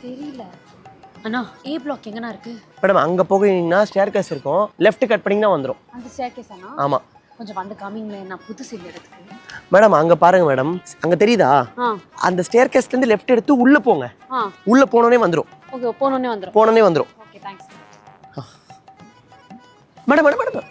தெரியல அண்ணா. ஏ பிளாக் எங்கண்ணா இருக்கு? மேடம் அங்க போனீங்கன்னா ஸ்டேர்கேஸ் இருக்கும், லெஃப்ட் கட் பண்ணீங்கன்னா வந்துரும். அந்த ஸ்டேர்கேஸ் அண்ணா? ஆமா. கொஞ்சம் வந்து காமிங்களேன், நான் புதுசு இந்த இடத்துக்கு. மேடம் அங்க பாருங்க மேடம், அங்க தெரியுதா? அந்த ஸ்டேர்கேஸ்ல இருந்து லெஃப்ட் எடுத்து உள்ள போங்க. உள்ள போனோனே வந்துரும். ஓகே, போனோனே வந்துரும். போனோனே வந்துரும். Okay, thanks. Madam madam madam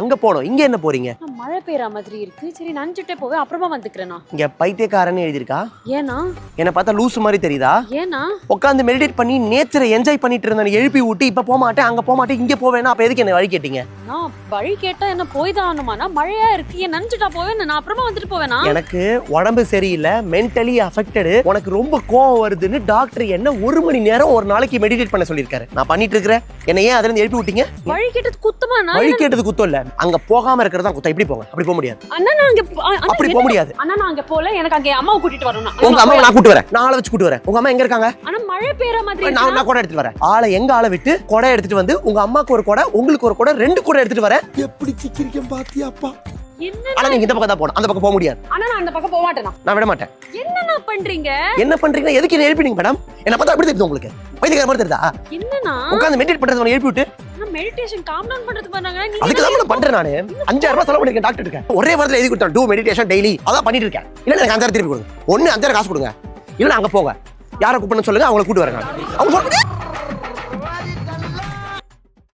அங்க போனோம். இங்க என்ன போறீங்க? மழை பெய்யற மாதிரி இருக்கு. சரி நனைஞ்சிட்டே போவேன், அப்புறமா வந்துக்கிறேனா. இங்க பைத்தியக்காரன்னு எழுதிருக்கா? ஏனா என்ன பார்த்தா லூசு மாதிரி தெரியுதா? ஏனா உட்காந்து மெடிடேட் பண்ணி நேச்சரை என்ஜாய் பண்ணிட்டு இருந்தேன், எழுப்பி விட்டு இப்ப போக மாட்டேன் அங்க போக மாட்டேன் இங்க போவேனா? அப்ப எதுக்கு என்ன வழி கேட்டீங்க? நான் வழி கேட்டா என்ன போய் தான் ஆகணுமானா? மழையா இருக்கு, ஏன் நனைஞ்சிட்டா போவேன், நான் அப்புறமா வந்துட்டு போவேனா? எனக்கு உடம்பு சரியில்லை, மென்டலி அஃபெக்டடு, உனக்கு ரொம்ப கோவம் வருதுன்னு டாக்டர் என்ன 1 மணி நேரம் ஒரு நாளைக்கு மெடிடேட் பண்ண சொல்லியிருக்காரு. நான் பண்ணிட்டு இருக்கிறேன், என்ன ஏன் அதுல இருந்து எழுப்பி விட்டீங்க? வழி கேட்டது குத்தமானா? வழி கேட்டது குத்தம் இல்ல, அங்க போகாம இருக்கிறது தான் குத்தம். இப்படி போங்க, அப்படி போக முடியாது அண்ணா. நான் அங்க அப்படி போக முடியாது அண்ணா. நான் அங்க போல, எனக்கு அங்க அம்மாவை கூட்டிட்டு வரணும். உங்க அம்மாவை நான் கூட்டி வரேன், நான் ஆளை வச்சு கூட்டி வரேன். உங்க அம்மா எங்க இருக்காங்க? ஆனா மழை பெய்யற மாதிரி இருக்கு. நான் கொடை எடுத்துட்டு வரேன். ஆளை எங்க ஆளை விட்டு கொடை எடுத்துட்டு வந்து உங்க அம்மாக்கு ஒரு கொடை, உங்களுக்கு ஒரு கொடை, 2 கொடை எடுத்துட்டு வரேன். எப்படி சிக்கிரிக்கம் பாத்தியாப்பா? ஆனா நீங்க இந்த பக்கம் தான் போணும், அந்த பக்கம் போக முடியாது. அண்ணா நான் அந்த பக்கம் போக மாட்டேனா? நான் விட மாட்டேன். என்னண்ணா பண்றீங்க? என்ன பண்றீங்க? எதுக்கு என்ன எழுப்பினீங்க மேடம்? என்ன பார்த்தா அப்படி தெரியுது உங்களுக்கு? பைத்தியக்கார மாதிரி தெரியுதா? என்னண்ணா உட்கார்ந்து மெடிடேட் பண்றது எழுப்பி விட்டு நான் மெடிடேஷன் காம் டவுன் பண்றதுக்கு பண்ணாங்க. அதுக்கு தான் நான் பண்றேன். நானு 5000 ரூபாய் செலவு பண்ணிருக்கேன் டாக்டர் கிட்ட. ஒரே வாரத்துல எழுதி கொடுத்தேன், டூ மெடிடேஷன் டெய்லி. அதான் பண்ணிட்டு இருக்கேன். இல்ல எனக்கு 5000 திருப்பி கொடுங்க. ஒண்ணு 5000 காசு கொடுங்க, இல்ல அங்க போங்க. யாரை கூப்பிடணும்னு சொல்லுங்க, அவங்களை கூட்டி வரேன். அவங்க